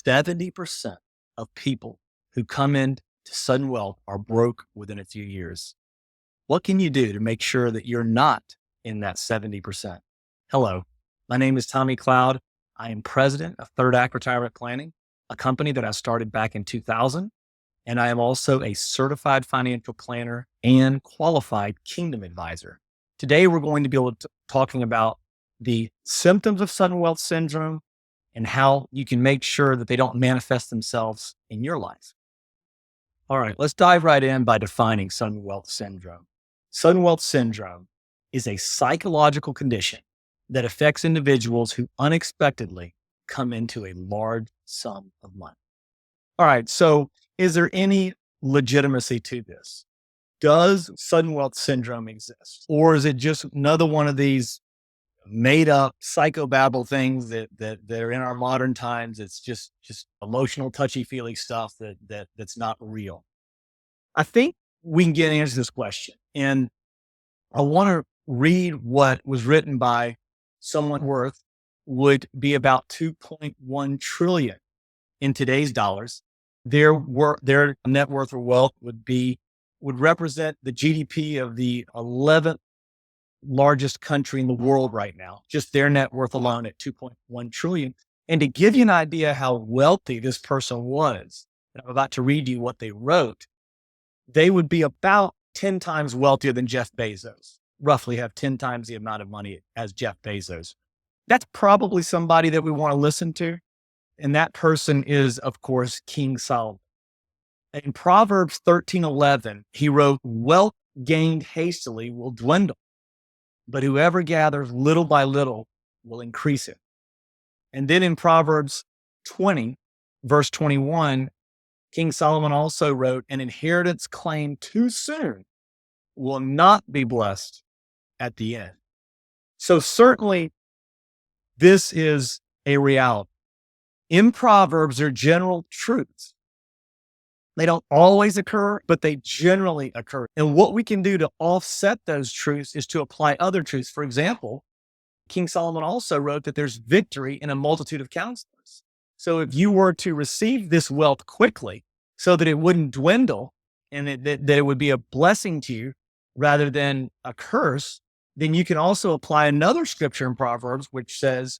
70% of people who come into sudden wealth are broke within a few years. What can you do to make sure that you're not in that 70%? Hello, my name is Tommy Cloud. I am president of Third Act Retirement Planning, a company that I started back in 2000. And I am also a certified financial planner and qualified kingdom advisor. Today, we're going to be talking about the symptoms of sudden wealth syndrome and how you can make sure that they don't manifest themselves in your life. All right, let's dive right in by defining sudden wealth syndrome. Sudden wealth syndrome is a psychological condition that affects individuals who unexpectedly come into a large sum of money. All right, so is there any legitimacy to this? Does sudden wealth syndrome exist? Or is it just another one of these made up psychobabble things that are in our modern times? It's just emotional, touchy-feely stuff that's not real. I think we can get an answer to this question. And I want to read what was written by someone worth would be about 2.1 trillion in today's dollars. Their net worth or wealth would represent the GDP of the 11th largest country in the world right now, just their net worth alone at 2.1 trillion. And to give you an idea how wealthy this person was, and I'm about to read you what they wrote, they would be about 10 times wealthier than Jeff Bezos, roughly have 10 times the amount of money as Jeff Bezos. That's probably somebody that we want to listen to. And that person is, of course, King Solomon. In Proverbs 13:11, he wrote, "Wealth gained hastily will dwindle, but whoever gathers little by little will increase it." And then in Proverbs 20, verse 21, King Solomon also wrote, "An inheritance claimed too soon will not be blessed at the end." So certainly this is a reality. In Proverbs, there are general truths. They don't always occur, but they generally occur. And what we can do to offset those truths is to apply other truths. For example, King Solomon also wrote that there's victory in a multitude of counselors. So if you were to receive this wealth quickly so that it wouldn't dwindle and that it would be a blessing to you rather than a curse, then you can also apply another scripture in Proverbs, which says,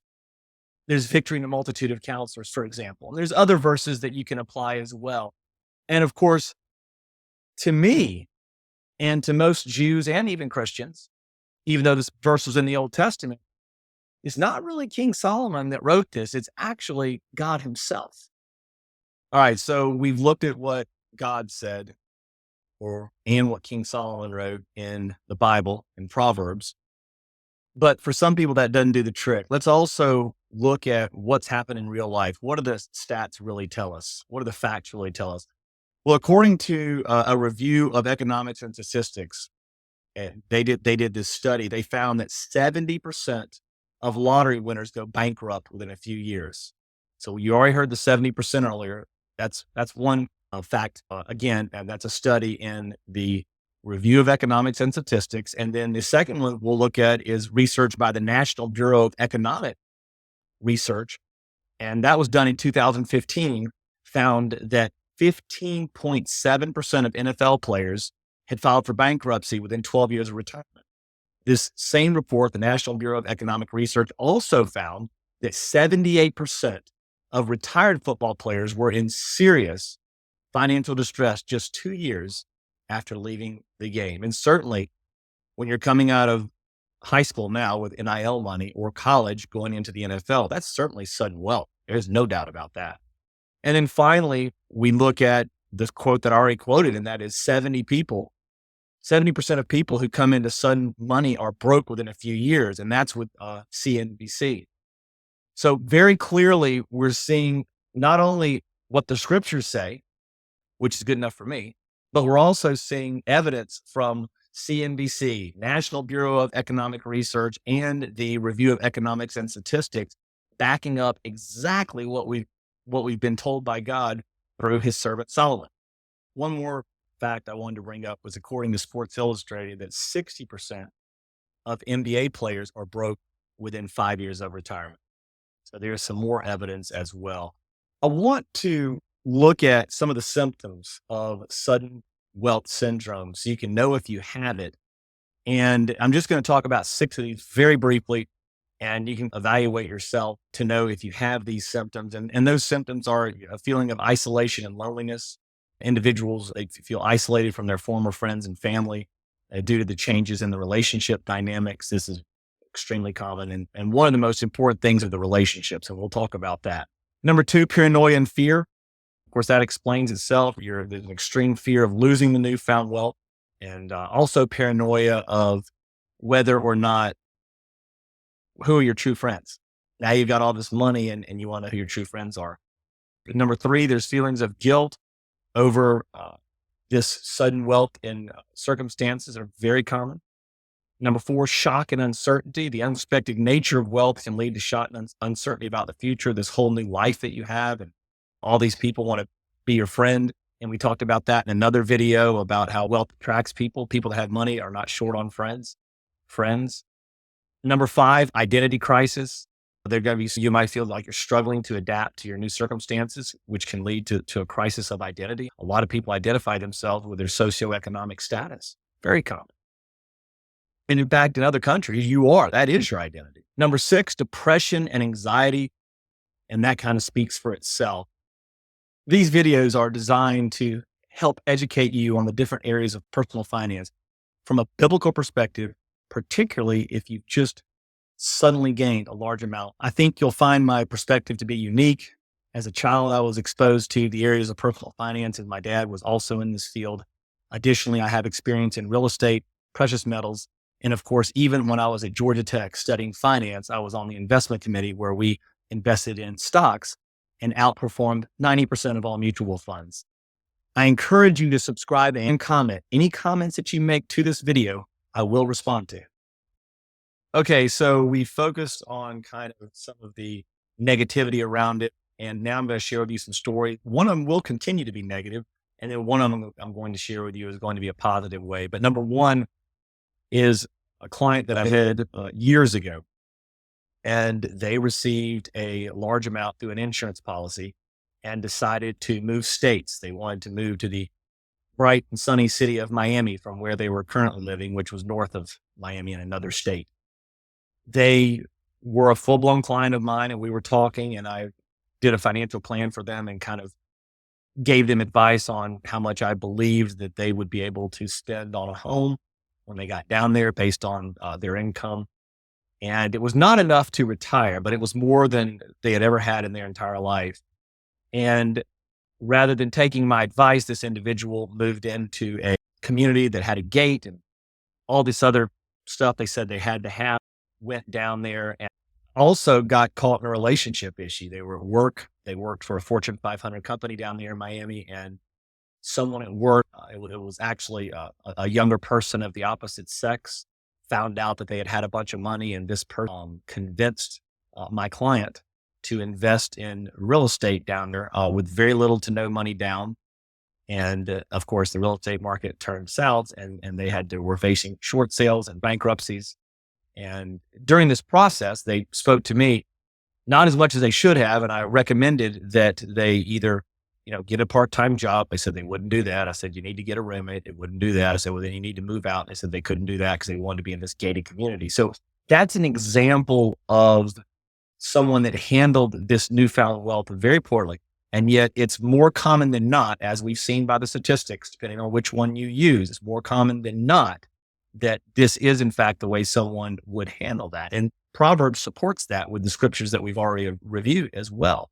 there's victory in a multitude of counselors, for example. And there's other verses that you can apply as well. And of course, to me and to most Jews and even Christians, even though this verse was in the Old Testament, it's not really King Solomon that wrote this. It's actually God himself. All right, so we've looked at what God said and what King Solomon wrote in the Bible and Proverbs. But for some people, that doesn't do the trick. Let's also look at what's happened in real life. What do the stats really tell us? What do the facts really tell us? Well, according to a review of economics and statistics, they did this study. They found that 70% of lottery winners go bankrupt within a few years. So you already heard the 70% earlier. That's one fact. Again, and that's a study in the Review of Economics and Statistics. And then the second one we'll look at is research by the National Bureau of Economic Research. And that was done in 2015, found that 15.7% of NFL players had filed for bankruptcy within 12 years of retirement. This same report, the National Bureau of Economic Research, also found that 78% of retired football players were in serious financial distress just 2 years after leaving the game. And certainly when you're coming out of high school now with NIL money or college going into the NFL, that's certainly sudden wealth. There's no doubt about that. And then finally, we look at this quote that I already quoted, and that is 70% of people who come into sudden money are broke within a few years. And that's with CNBC. So very clearly, we're seeing not only what the scriptures say, which is good enough for me, but we're also seeing evidence from CNBC, National Bureau of Economic Research, and the Review of Economics and Statistics backing up exactly what we've been told by God through his servant Solomon. One more fact I wanted to bring up was, according to Sports Illustrated, that 60% of NBA players are broke within 5 years of retirement. So there's some more evidence as well. I want to look at some of the symptoms of sudden wealth syndrome so you can know if you have it. And I'm just going to talk about six of these very briefly, and you can evaluate yourself to know if you have these symptoms. And those symptoms are a feeling of isolation and loneliness. Individuals, they feel isolated from their former friends and family due to the changes in the relationship dynamics. This is extremely common. And one of the most important things are the relationships, and we'll talk about that. Number two, paranoia and fear. Of course, that explains itself. There's an extreme fear of losing the newfound wealth, and also paranoia of whether or not who are your true friends. Now you've got all this money and you want to know who your true friends are. Number three, there's feelings of guilt over this sudden wealth and circumstances are very common. Number four, shock and uncertainty. The unexpected nature of wealth can lead to shock and uncertainty about the future, this whole new life that you have. And all these people want to be your friend. And we talked about that in another video about how wealth attracts people. People that have money are not short on friends. Number five, identity crisis. They're going to be, you might feel like you're struggling to adapt to your new circumstances, which can lead to a crisis of identity. A lot of people identify themselves with their socioeconomic status. Very common. And in fact, in other countries, that is your identity. Number six, depression and anxiety. And that kind of speaks for itself. These videos are designed to help educate you on the different areas of personal finance from a biblical perspective, particularly if you've just suddenly gained a large amount. I think you'll find my perspective to be unique. As a child, I was exposed to the areas of personal finance, and my dad was also in this field. Additionally, I have experience in real estate, precious metals, and of course, even when I was at Georgia Tech studying finance, I was on the investment committee where we invested in stocks and outperformed 90% of all mutual funds. I encourage you to subscribe and comment. Any comments that you make to this video, I will respond to. Okay, so we focused on kind of some of the negativity around it, and now I'm going to share with you some stories. One of them will continue to be negative, and then one of them I'm going to share with you is going to be a positive way. But number one is a client that I had years ago, and they received a large amount through an insurance policy and decided to move states. They wanted to move to the bright and sunny city of Miami from where they were currently living, which was north of Miami in another state. They were a full-blown client of mine, and we were talking, and I did a financial plan for them and kind of gave them advice on how much I believed that they would be able to spend on a home when they got down there based on their income. And it was not enough to retire, but it was more than they had ever had in their entire life. And rather than taking my advice, this individual moved into a community that had a gate and all this other stuff they said they had to have, went down there and also got caught in a relationship issue. They worked for a Fortune 500 company down there in Miami, and someone at work, it was actually a younger person of the opposite sex, found out that they had a bunch of money, and this person convinced my client to invest in real estate down there with very little to no money down. And of course, the real estate market turned south, and they were facing short sales and bankruptcies. And during this process, they spoke to me, not as much as they should have. And I recommended that they either, get a part-time job. They said they wouldn't do that. I said, you need to get a roommate. They wouldn't do that. I said, well, then you need to move out. They said they couldn't do that because they wanted to be in this gated community. So that's an example of someone that handled this newfound wealth very poorly. And yet it's more common than not, as we've seen by the statistics, depending on which one you use, it's more common than not that this is in fact the way someone would handle that. And Proverbs supports that with the scriptures that we've already reviewed as well.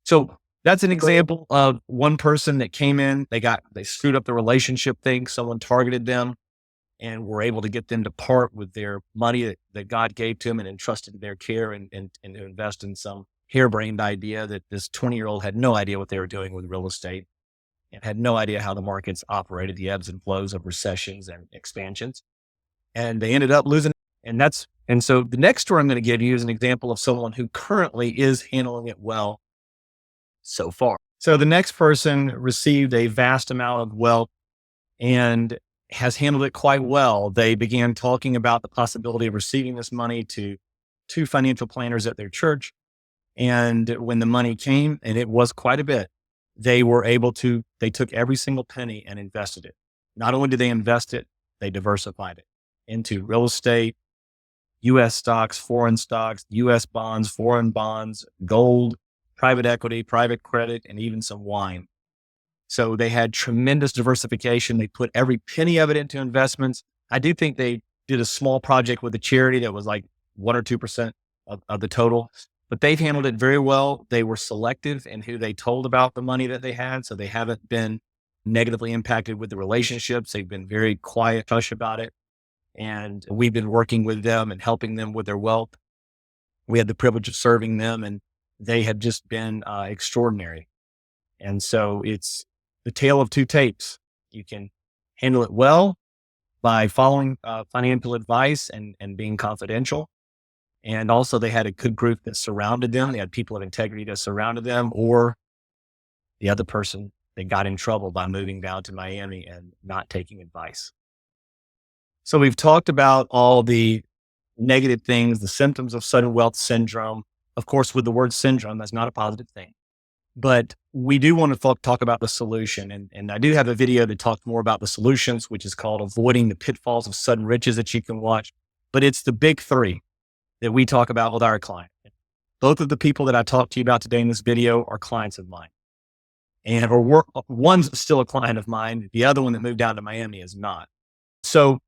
So that's an example of one person that came in, they screwed up the relationship thing. Someone targeted them and were able to get them to part with their money that God gave to them and entrusted to their care and to invest in some harebrained idea that this 20-year-old had no idea what they were doing with real estate and had no idea how the markets operated, the ebbs and flows of recessions and expansions. And they ended up losing. And so the next story I'm going to give you is an example of someone who currently is handling it well so far. So the next person received a vast amount of wealth and has handled it quite well. They began talking about the possibility of receiving this money to two financial planners at their church. And when the money came, and it was quite a bit, they took every single penny and invested it. Not only did they invest it, they diversified it into real estate, US stocks, US bonds, foreign bonds, gold, private equity, private credit, and even some wine. So they had tremendous diversification. They put every penny of it into investments. I do think they did a small project with a charity that was like 1 or 2% of the total, but they've handled it very well. They were selective in who they told about the money that they had. So they haven't been negatively impacted with the relationships. They've been very quiet, hush about it. And we've been working with them and helping them with their wealth. We had the privilege of serving them, and they have just been extraordinary. And so it's the tale of two tapes. You can handle it well by following financial advice and being confidential. And also they had a good group that surrounded them. They had people of integrity that surrounded them, or the other person that got in trouble by moving down to Miami and not taking advice. So we've talked about all the negative things, the symptoms of sudden wealth syndrome. Of course, with the word syndrome, that's not a positive thing. But we do want to talk about the solution. And I do have a video that talks more about the solutions, which is called Avoiding the Pitfalls of Sudden Riches, that you can watch. But it's the big three that we talk about with our client. Both of the people that I talked to you about today in this video are clients of mine. One's still a client of mine. The other one that moved down to Miami is not. So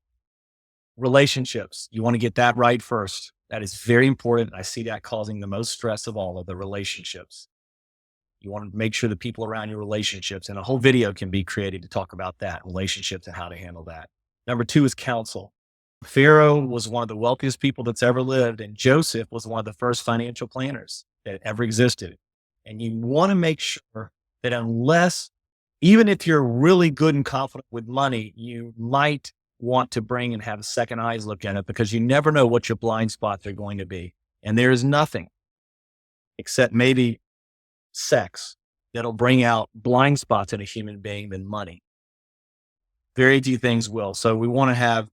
relationships, you want to get that right first. That is very important. I see that causing the most stress of all, of the relationships. You want to make sure the people around your relationships, and a whole video can be created to talk about that, relationships and how to handle that. Number 2 is counsel. Pharaoh was one of the wealthiest people that's ever lived, and Joseph was one of the first financial planners that ever existed. And you want to make sure that even if you're really good and confident with money, you might want to bring and have second eyes look at it, because you never know what your blind spots are going to be. And there is nothing except maybe sex that'll bring out blind spots in a human being than money. Very few things will. So we want to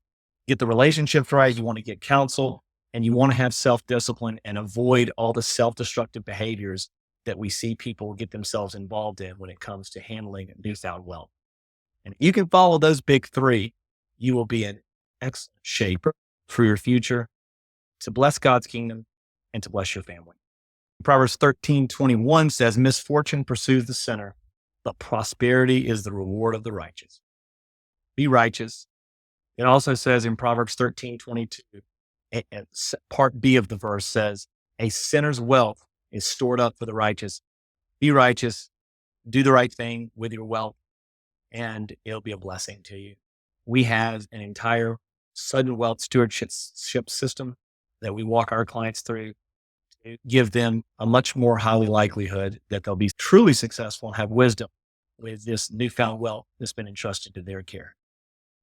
get the relationships right. You want to get counsel, and you want to have self-discipline and avoid all the self-destructive behaviors that we see people get themselves involved in when it comes to handling newfound wealth. And if you can follow those big three, you will be in excellent shape for your future, to bless God's kingdom and to bless your family. Proverbs 13:21 says, misfortune pursues the sinner, but prosperity is the reward of the righteous. Be righteous. It also says in Proverbs 13:22, part B of the verse says, a sinner's wealth is stored up for the righteous. Be righteous, do the right thing with your wealth, and it'll be a blessing to you. We have an entire sudden wealth stewardship system that we walk our clients through to give them a much more highly likelihood that they'll be truly successful and have wisdom with this newfound wealth that's been entrusted to their care.